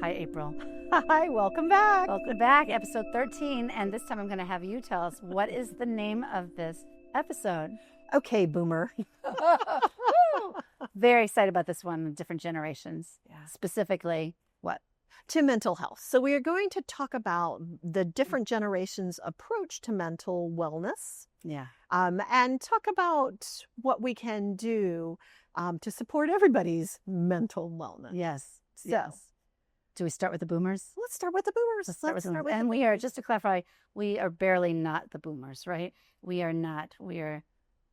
Hi, April. Hi, welcome back. Welcome back, episode 13. And this time I'm going to have you tell us what is the name of this episode. Okay, Boomer. Very excited about this one, different generations. Yeah. Specifically, what? To mental health. So we are going to talk about the different generations' approach to mental wellness. Yeah. And talk about what we can do to support everybody's mental wellness. Yes. So, Yes. Do we start with the boomers? let's start with the boomers. Let's start with them. And we are, just to clarify, we are barely not the boomers, right? We are not. We're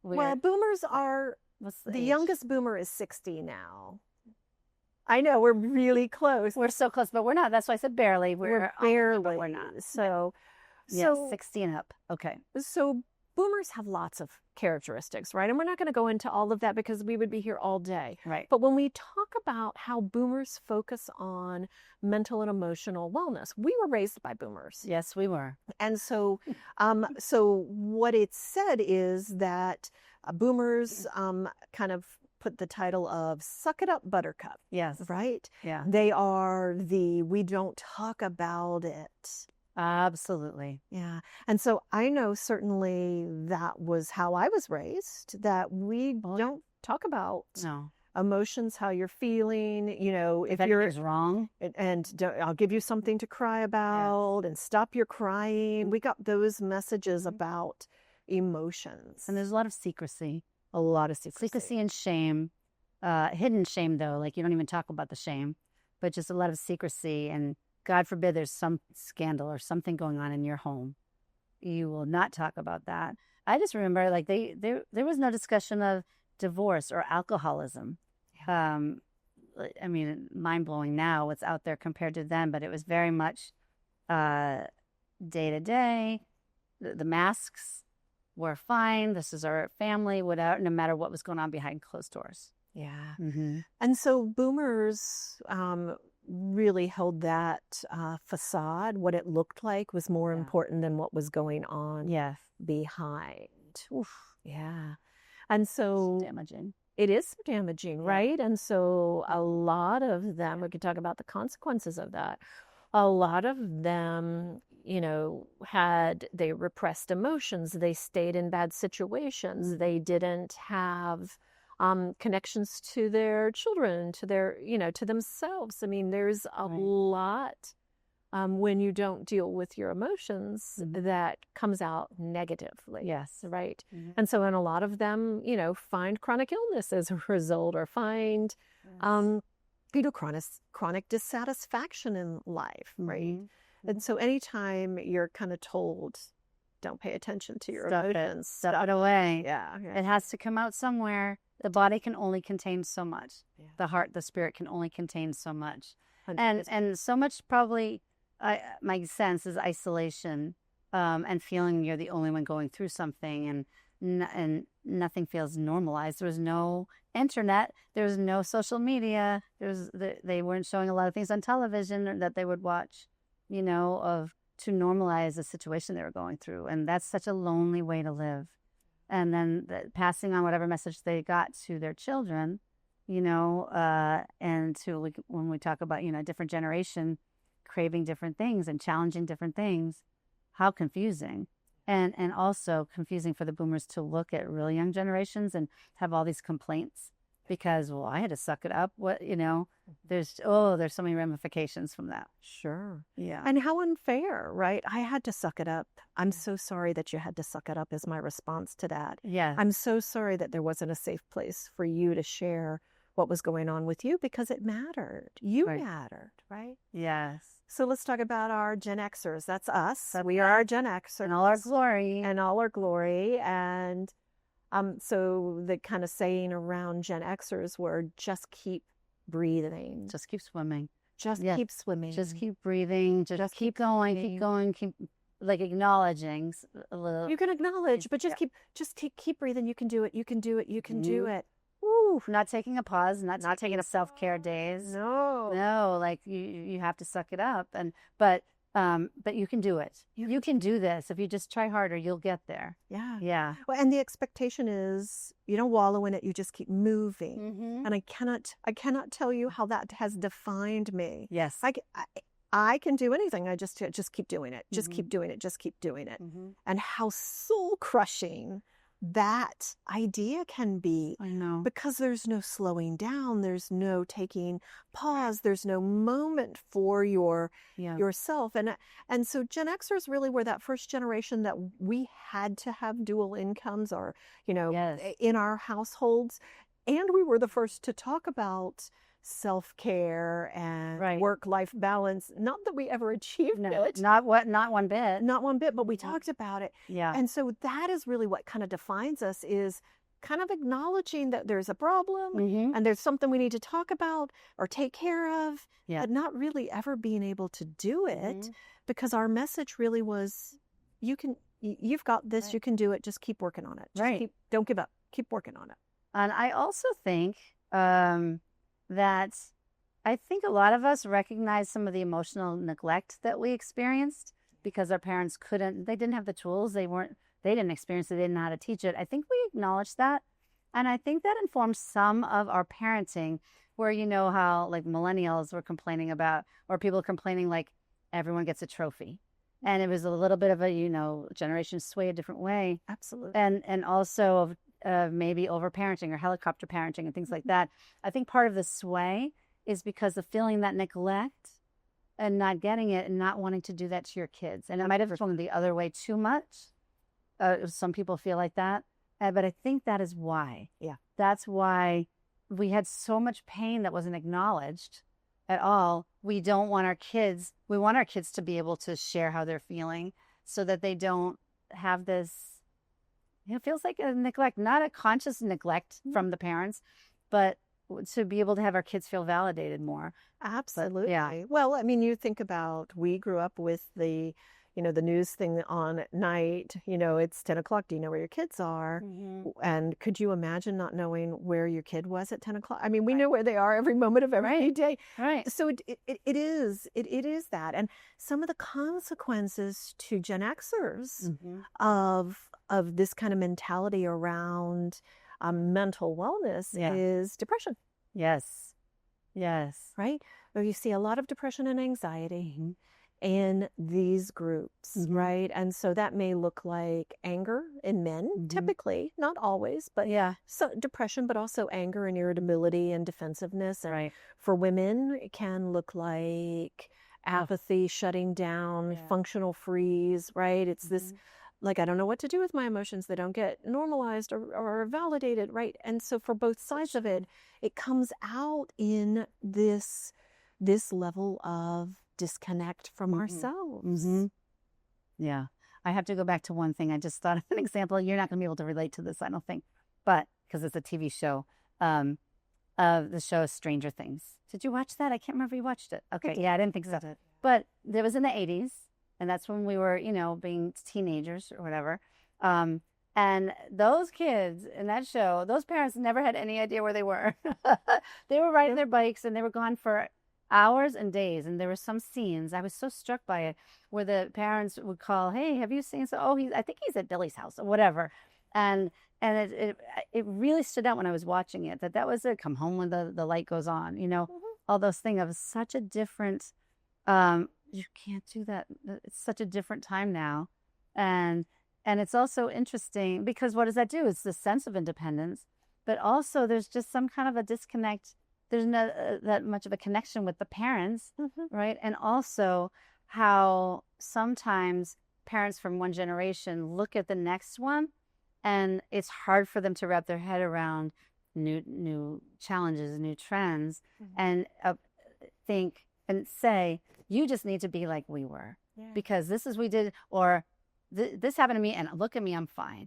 Well, boomers are, what's the age? youngest boomer is 60 now. I know, we're really close. We're so close, but we're not. That's why I said barely. We're almost, barely. but we're not. So, Yes, 60 and up. Okay. So boomers have lots of characteristics, right? And we're not going to go into all of that because we would be here all day. Right. But when we talk about how boomers focus on mental and emotional wellness, we were raised by boomers. Yes, we were. And so, so what it said is that boomers kind of put the title of "Suck It Up, Buttercup." Yes. Right? Yeah. They are the "we don't talk about it." Absolutely. Yeah. And so I know certainly that was how I was raised, that we don't talk about No. emotions, how you're feeling, you know, if you're anything's wrong. and I'll give you something to cry about and stop your crying. We got those messages about emotions. And there's a lot of secrecy. A lot of secrecy. Secrecy and shame. Hidden shame, though. Like, you don't even talk about the shame, but just a lot of secrecy. And God forbid there's some scandal or something going on in your home. You will not talk about that. I just remember, like, there was no discussion of divorce or alcoholism. Yeah. I mean, mind-blowing now what's out there compared to then, but it was very much day to day. The masks were fine. This is our family, without, no matter what was going on behind closed doors. Yeah. Mm-hmm. And so boomers really held that facade. What it looked like was more important than what was going on Yes. behind. Oof. Yeah. And so Damaging. it is damaging, right? And so a lot of them, we could talk about the consequences of that. A lot of them, you know, they repressed emotions. They stayed in bad situations. They didn't have connections to their children, to their, you know, to themselves. I mean, there's a lot when you don't deal with your emotions that comes out negatively. Yes. Right. Mm-hmm. And so, and a lot of them, you know, find chronic illness as a result, or find, you know, chronic dissatisfaction in life. Right. Mm-hmm. And so anytime you're kind of told, don't pay attention to your Stuff emotions. Stuff it away. Yeah. It has to come out somewhere. The body can only contain so much. Yeah. The heart, the spirit can only contain so much. 100%. And so much probably, my sense is isolation, and feeling you're the only one going through something, and nothing feels normalized. There was no internet. There was no social media. They weren't showing a lot of things on television that they would watch, you know, to normalize the situation they were going through. And that's such a lonely way to live. And then passing on whatever message they got to their children, you know, and when we talk about, you know, different generation craving different things and challenging different things, how confusing. And also confusing for the boomers to look at really young generations and have all these complaints because, well, I had to suck it up. What, you know, there's so many ramifications from that. Sure. Yeah. And how unfair, right? I had to suck it up. I'm so sorry that you had to suck it up is my response to that. Yeah. I'm so sorry that there wasn't a safe place for you to share what was going on with you because it mattered. You mattered, right? Yes. So let's talk about our Gen Xers. That's us. We are our Gen Xers. In all our glory. And all our glory. And so the kind of saying around Gen Xers were just keep breathing. Just keep swimming. Just keep swimming. Just keep breathing. Just keep going. Keep like acknowledging a little. You can acknowledge, but just keep breathing. You can do it. You can do it. You can do it. Woo. Not taking a pause, not taking a self-care days. No. No, like you have to suck it up. But But you can do it. You can do this. If you just try harder, you'll get there. Yeah. Yeah. Well, and the expectation is you don't wallow in it, you just keep moving. Mm-hmm. And I cannot tell you how that has defined me. Yes. I can do anything. I just keep doing it. Just Mm-hmm. keep doing it. Just keep doing it. Mm-hmm. And how soul crushing that idea can be. I know. Because there's no slowing down, there's no taking pause, there's no moment for yourself. And so Gen Xers really were that first generation that we had to have dual incomes, or, Yes. in our households. And we were the first to talk about self-care and work-life balance. Not that we ever achieved it. Not one bit. Not one bit, but we talked about it. Yeah. And so that is really what kind of defines us, is kind of acknowledging that there's a problem and there's something we need to talk about or take care of, but not really ever being able to do it because our message really was, you've got this, you can do it, just keep working on it. Don't give up, keep working on it. And I also think that I think a lot of us recognize some of the emotional neglect that we experienced because our parents they didn't have the tools, they didn't experience it, they didn't know how to teach it. I think we acknowledge that. And I think that informs some of our parenting, where how like millennials were complaining about, or people complaining like everyone gets a trophy. And it was a little bit of a, generation sway a different way. Absolutely. And also of maybe over-parenting or helicopter parenting and things like that. I think part of the sway is because of feeling that neglect and not getting it and not wanting to do that to your kids. And it might have gone the other way too much. Some people feel like that. But I think that is why. Yeah. That's why we had so much pain that wasn't acknowledged at all. We want our kids to be able to share how they're feeling so that they don't have this, it feels like a neglect, not a conscious neglect from the parents, but to be able to have our kids feel validated more. Absolutely. Yeah. Well, I mean, you think about, we grew up with the news thing on at night, it's 10 o'clock. Do you know where your kids are? And could you imagine not knowing where your kid was at 10 o'clock? I mean, we know where they are every moment of every day. Right. So it is that. And some of the consequences to Gen Xers of this kind of mentality around mental wellness is depression. Yes. Right? Or you see a lot of depression and anxiety in these groups, right? And so that may look like anger in men, typically, not always, but so depression, but also anger and irritability and defensiveness. And for women, it can look like apathy, shutting down, functional freeze, right? It's this, like, I don't know what to do with my emotions. They don't get normalized or validated, right? And so for both sides of it, it comes out in this level of disconnect from ourselves. Yeah. I have to go back to one thing. I just thought of an example. You're not going to be able to relate to this, I don't think, but because it's a TV show. The show is Stranger Things. Did you watch that? I can't remember if you watched it. Okay. Yeah, I didn't think so. But it was in the 80s, and that's when we were, being teenagers or whatever. And those kids in that show, those parents never had any idea where they were. They were riding their bikes, and they were gone for hours and days. And there were some scenes, I was so struck by it, where the parents would call, "Hey, have you seen so? Oh, I think he's at Billy's house," or whatever. And it really stood out when I was watching it, that was it. Come home when the light goes on, all those things. Of such a different, you can't do that. It's such a different time now. And it's also interesting because what does that do? It's the sense of independence, but also there's just some kind of a disconnect. There's not that much of a connection with the parents, right? And also how sometimes parents from one generation look at the next one, and it's hard for them to wrap their head around new challenges, new trends, and think and say, you just need to be like we were because this is we did, or this happened to me, and look at me, I'm fine.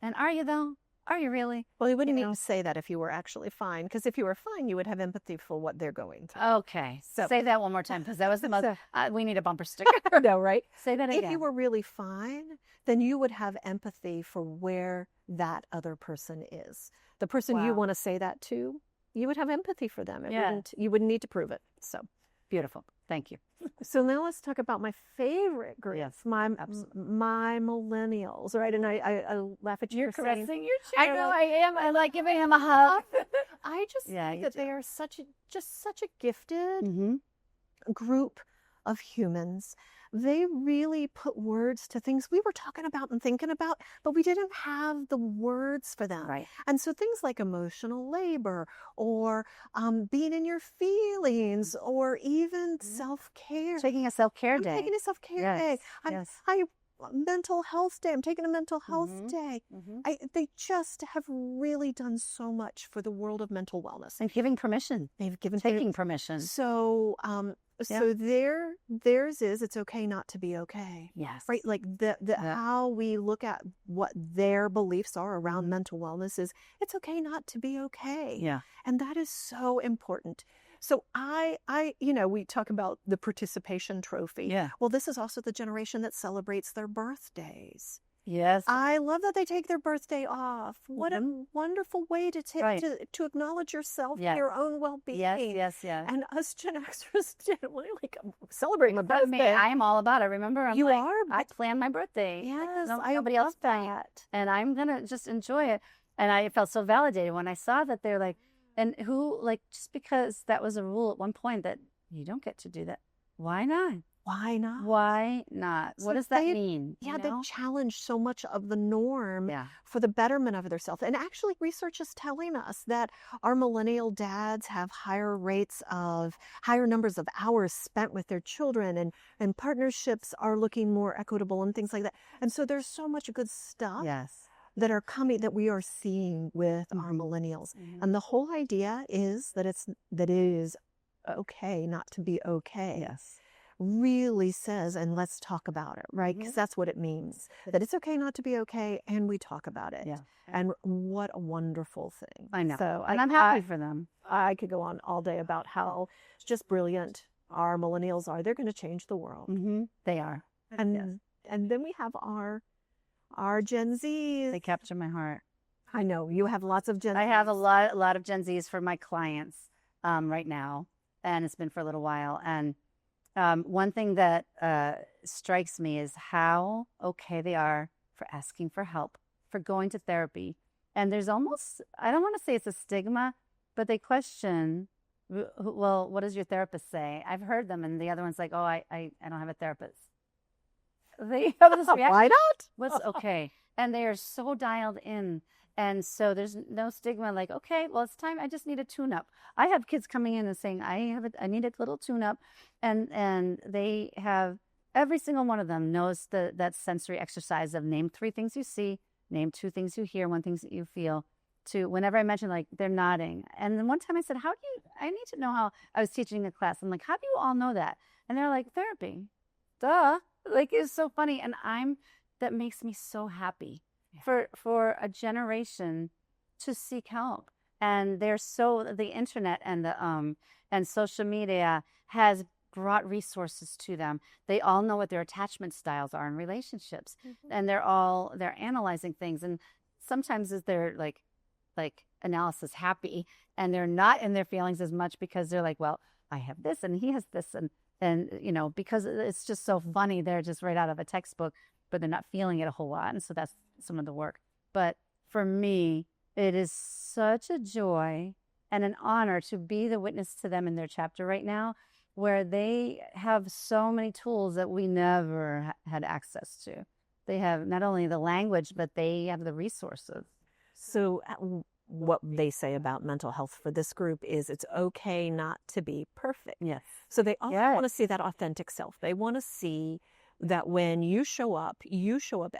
And are you though? Are you really? Well, you wouldn't even say that if you were actually fine, because if you were fine, you would have empathy for what they're going through. Okay. So say that one more time, because that was the most, we need a bumper sticker. No, right? Say that again. If you were really fine, then you would have empathy for where that other person is. The person you want to say that to, you would have empathy for them. You wouldn't need to prove it. So beautiful. Thank you. So now let's talk about my favorite group. Yes, my absolutely. my millennials, right? And I laugh at you You're for saying, caressing your I chair. know I am. I like giving him a hug. I just Yeah, think you that do. they are just such a gifted Mm-hmm. group of humans. They really put words to things we were talking about and thinking about, but we didn't have the words for them. Right. And so things like emotional labor or being in your feelings or even self-care. Taking a self-care I'm day. taking a self-care Yes, day. yes. Mental health day. I'm taking a mental health Mhm, day. mhm. They just have really done so much for the world of mental wellness. And giving permission. They've given Taking permission. So, so theirs is it's okay not to be okay. Yes. Right? Like how we look at what their beliefs are around mental wellness is it's okay not to be okay. Yeah. And that is so important. So we talk about the participation trophy. Yeah. Well, this is also the generation that celebrates their birthdays. Yes. I love that they take their birthday off. What a wonderful way to Right. to acknowledge yourself, Yes. your own well-being. Yes. And us Gen Xers generally celebrating my I mean, birthday. I am all about it. Remember, I'm You like, are, I but- planned my birthday. Yes, Like, I nobody love else planned it. And I'm going to just enjoy it. And I felt so validated when I saw that they're like, and who, like, just because that was a rule at one point that you don't get to do that. Why not? Why not? Why not? So What does that they- mean? Yeah, you they've know? challenged so much of the norm Yeah. for the betterment of their self. And actually, research is telling us that our millennial dads have higher numbers of hours spent with their children, and partnerships are looking more equitable and things like that. And so there's so much good stuff Yes. that are coming that we are seeing with our millennials. And the whole idea is that it is okay not to be okay. Yes. Really says, and let's talk about it, right? Because that's what it means, that it's okay not to be okay, and we talk about it. Yeah. And what a wonderful thing. I know. So And I'm happy for them. I could go on all day about how just brilliant our millennials are. They're going to change the world. Mm-hmm. They are. And then we have our Gen Zs. They capture my heart. I know you have lots of Gen Zs. I have a lot of Gen Zs for my clients right now, and it's been for a little while. And one thing that strikes me is how okay they are for asking for help, for going to therapy. And there's almost, I don't want to say it's a stigma, but they question, well, what does your therapist say? I've heard them, and the other one's like, oh, I don't have a therapist. They have this reaction. Why not? What's okay? And they are so dialed in. And so there's no stigma like, okay, well, it's time. I just need a tune-up. I have kids coming in and saying, I need a little tune-up. And they have, every single one of them knows that sensory exercise of name 3 things you see, name 2 things you hear, 1 thing that you feel. To whenever I mention, like, they're nodding. And then one time I said, I need to know how, I was teaching a class. I'm like, how do you all know that? And they're like, therapy. Duh. Like, it's so funny. And that makes me so happy. For a generation to seek help. And the internet and social media has brought resources to them. They all know what their attachment styles are in relationships. And they're analyzing things. And sometimes they're like analysis happy, and they're not in their feelings as much because they're like, well, I have this and he has this, and because it's just so funny. They're just right out of a textbook, but they're not feeling it a whole lot. And so that's some of the work. But for me, it is such a joy and an honor to be the witness to them in their chapter right now, where they have so many tools that we never had access to. They have not only the language, but they have the resources. So what they say about mental health for this group is it's okay not to be perfect. Yes. So they also want to see that authentic self. They want to see that when you show up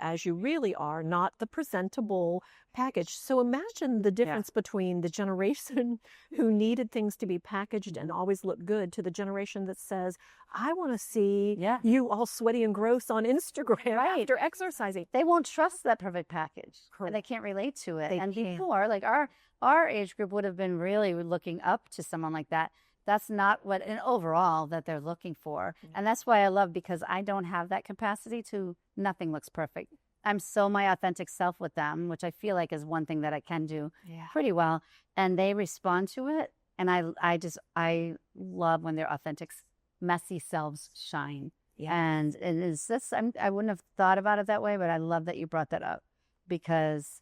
as you really are, not the presentable package. So imagine the difference between the generation who needed things to be packaged and always look good to the generation that says, I want to see you all sweaty and gross on Instagram after exercising. They won't trust that perfect package. Correct. And they can't relate to it. They and can't. Before, like our age group would have been really looking up to someone like that. That's not what, and overall, that they're looking for. And that's why I love, because I don't have that capacity to, nothing looks perfect. I'm so my authentic self with them, which I feel like is one thing that I can do pretty well. And they respond to it. And I love when they're authentic messy selves shine. Yeah. And it is this, I wouldn't have thought about it that way, but I love that you brought that up because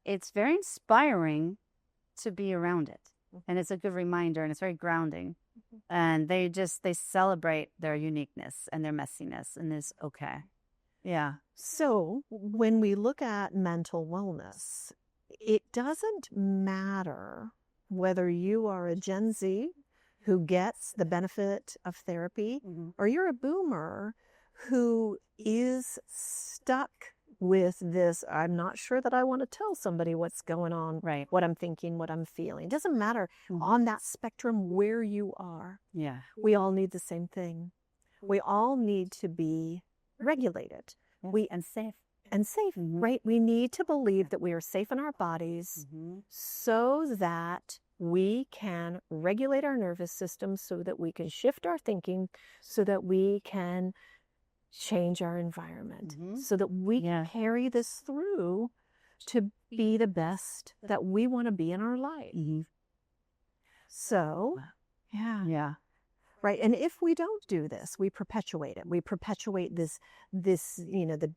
it's very inspiring to be around it. And it's a good reminder and it's very grounding. And they celebrate their uniqueness and their messiness and is okay. Yeah. So when we look at mental wellness, it doesn't matter whether you are a Gen Z who gets the benefit of therapy or you're a boomer who is stuck with this, I'm not sure that I want to tell somebody what's going on, Right. what I'm thinking, what I'm feeling. It doesn't matter on that spectrum where you are. Yeah. We all need the same thing. We all need to be regulated. And safe. And safe, right? We need to believe that we are safe in our bodies so that we can regulate our nervous system, so that we can shift our thinking, so that we can change our environment, so that we can carry this through to be the best that we want to be in our life. So, Yeah. right. And if we don't do this, we perpetuate it. We perpetuate this, the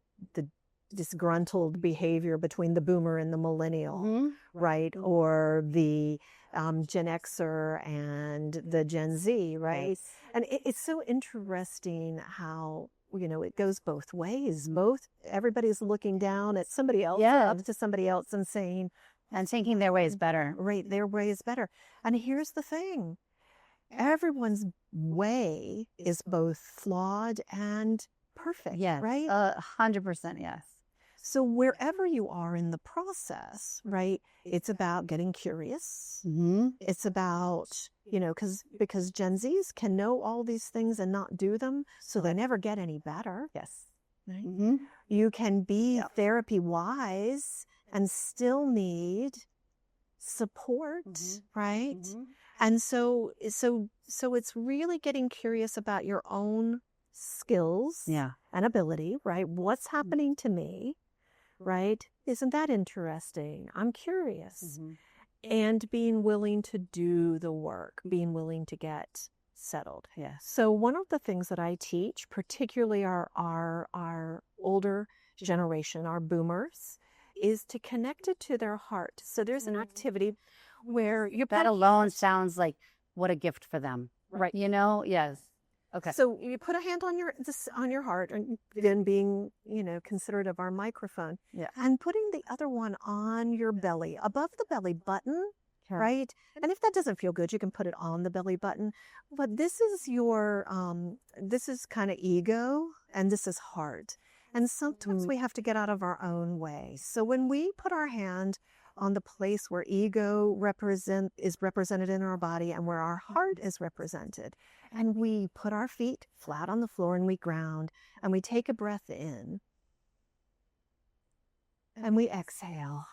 disgruntled behavior between the boomer and the millennial, right? Or the Gen Xer and the Gen Z, right? Yes. And it's so interesting how, it goes both ways. Everybody's looking down at somebody else, up to somebody else and saying, and thinking their way is better. Right, their way is better. And here's the thing. Everyone's way is both flawed and perfect, Yes. right? 100% yes. So wherever you are in the process, right, it's about getting curious. It's about, because Gen Zs can know all these things and not do them, so they never get any better. Yes. Right? You can be therapy wise and still need support, right? And so it's really getting curious about your own skills and ability, right? What's happening to me, right? Isn't that interesting? I'm curious. And being willing to do the work, being willing to get settled. Yes. So one of the things that I teach, particularly our older generation, our boomers, is to connect it to their heart. So there's an activity where that alone sounds like what a gift for them. Right. Yes. Okay. So you put a hand on your heart, and then being, considerate of our microphone. Yeah. And putting the other one on your belly, above the belly button, right? And if that doesn't feel good, you can put it on the belly button. But this is this is kind of ego, and this is heart. And sometimes we have to get out of our own way. So when we put our hand on the place where ego is represented in our body and where our heart is represented, and we put our feet flat on the floor and we ground, and we take a breath in and we exhale,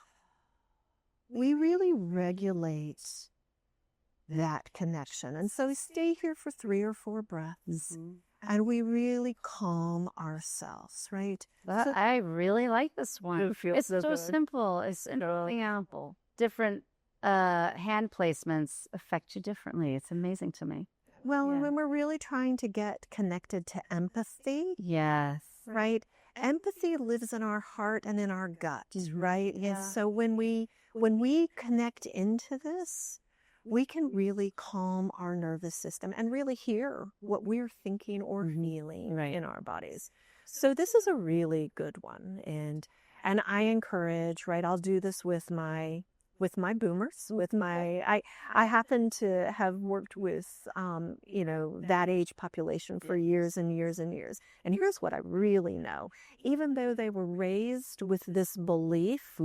we really regulate that connection. And so we stay here for 3 or 4 breaths. And we really calm ourselves, right? I really like this one. It feels It's so so good. simple. It's ample. Different hand placements affect you differently. It's amazing to me. Well, and when we're really trying to get connected to empathy, Yes. right? Empathy lives in our heart and in our gut, right? Yeah. And so when we connect into this, we can really calm our nervous system and really hear what we're thinking or feeling in our bodies. So this is a really good one. And I encourage, right, I'll do this with my boomers, I happen to have worked with, that age population for years and years and years. And here's what I really know. Even though they were raised with this belief,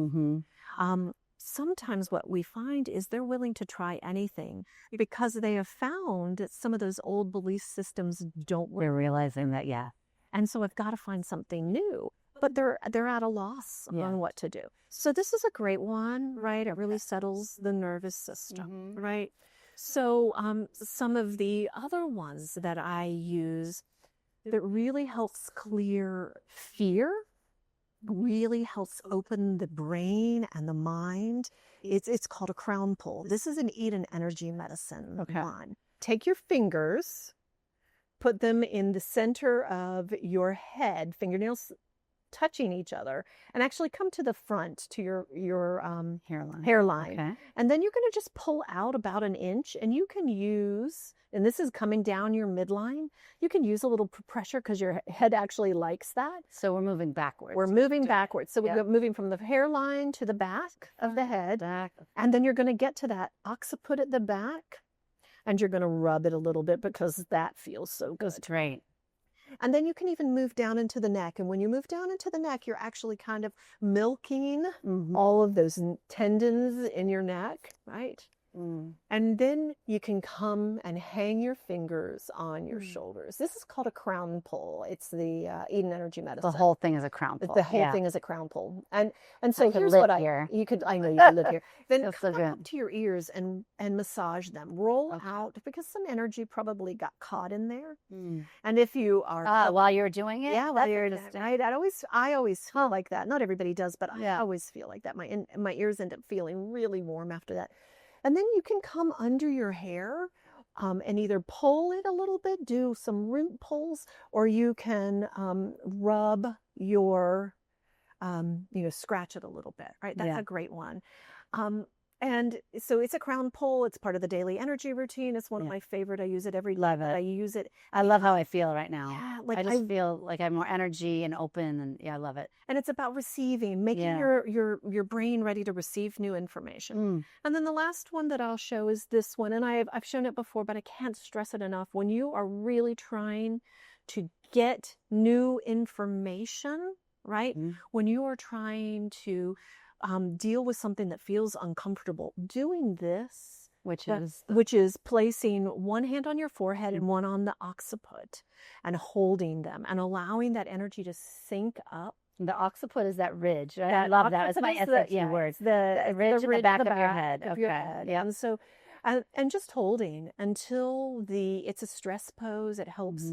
sometimes what we find is they're willing to try anything because they have found that some of those old belief systems don't work. We're realizing that, And so I've got to find something new. But they're at a loss on what to do. So this is a great one, right? It really settles the nervous system, right? So some of the other ones that I use that really helps clear fear, really helps open the brain and the mind. It's called a crown pull. This is an eat and energy medicine one. Take your fingers put them in the center of your head, fingernails touching each other, and actually come to the front to your hairline. Okay. And then you're going to just pull out about an inch, and you can use, and this is coming down your midline, you can use a little pressure because your head actually likes that. So we're moving backwards. We're moving backwards. So Yep. we're moving from the hairline to the back of the head. Back. And then you're going to get to that occiput at the back, and you're going to rub it a little bit because that feels so good. Goes great. And then you can even move down into the neck. And when you move down into the neck, you're actually kind of milking all of those tendons in your neck, right? And then you can come and hang your fingers on your shoulders. This is called a crown pull. It's the Eden Energy Medicine. The whole thing is a crown pull. The whole thing is a crown pull. And so I could here's live what here. you could, I know you could live here. Then Feels so come up good. to your ears and massage them. Roll out because some energy probably got caught in there. And if you are While you're doing it? yeah, well, you're just right. I always feel like that. Not everybody does, but I Yeah. always feel like that. My ears end up feeling really warm after that. And then you can come under your hair and either pull it a little bit, do some root pulls, or you can rub your, scratch it a little bit, right? That's Yeah. a great one. And so it's a crown pull. It's part of the daily energy routine. It's one of my favorite. I use it every day. Love it. I use it. I love how I feel right now. Yeah, like I just feel like I have more energy and open, and I love it. And it's about receiving, making your brain ready to receive new information. And then the last one that I'll show is this one. And I've shown it before, but I can't stress it enough. When you are really trying to get new information, right? When you are trying to deal with something that feels uncomfortable, doing this, Which is placing one hand on your forehead and one on the occiput and holding them and allowing that energy to sink up. the occiput is that ridge. Right? I love that. It's my SAT word. The ridge in the back of your head. Of your head. Yeah. And so, and just holding until it's a stress pose. It helps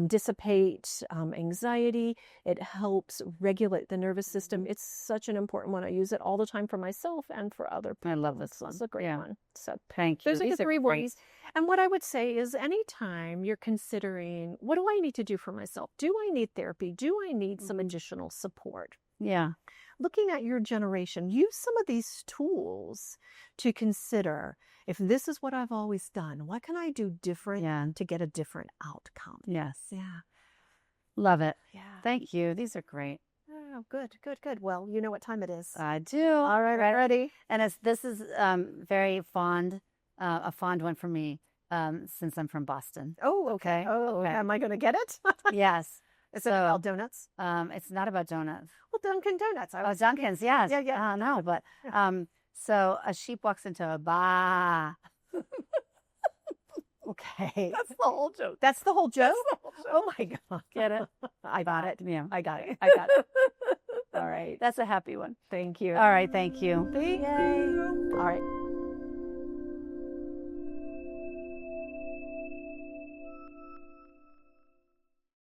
dissipate anxiety. It helps regulate the nervous system. It's such an important one. I use it all the time for myself and for other people. I love this one. It's a great one. So Thank you. those are These the three great. ways. And what I would say is anytime you're considering, what do I need to do for myself? Do I need therapy? Do I need some additional support? Yeah. Looking at your generation, use some of these tools to consider, if this is what I've always done, what can I do different to get a different outcome? Yes. Yeah. Love it. Yeah. Thank you. These are great. Oh, good. Well, you know what time it is. I do. All right, ready? And this is very fond, a fond one for me, since I'm from Boston. Oh, okay. Oh, Okay. am I going to get it? Yes. Is it about donuts? It's not about donuts. Well, Dunkin' Donuts. Oh, Dunkin's, yes. Yeah. No, but so a sheep walks into a bar. Okay. That's the whole joke. That's the whole joke? Oh, my God. Get it? I got it. Yeah. I got it. All right. That's a happy one. Thank you. All right. Thank you. Thank you. All right.